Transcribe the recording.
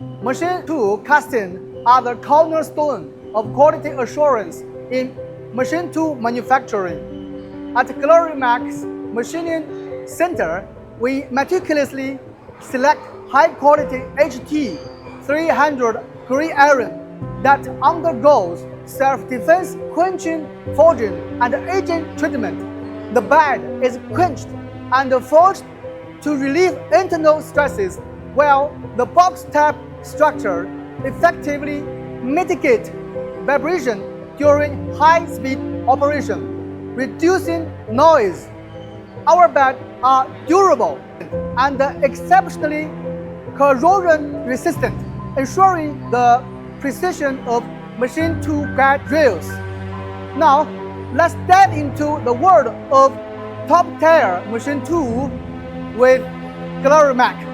Machine tool casting are the cornerstone of quality assurance in machine tool manufacturing. At Glorymak's machining center, we meticulously select high-quality HT300 green iron that undergoes self-defense quenching, forging, and aging treatment. The bed is quenched and forged to relieve internal stresses, while the box type structure effectively mitigates vibration during high-speed operation, reducing noise. Our beds are durable and exceptionally corrosion resistant, ensuring the precision of machine tool guide drills. Now, let's dive into the world of top-tier machine tool with Glorymaq.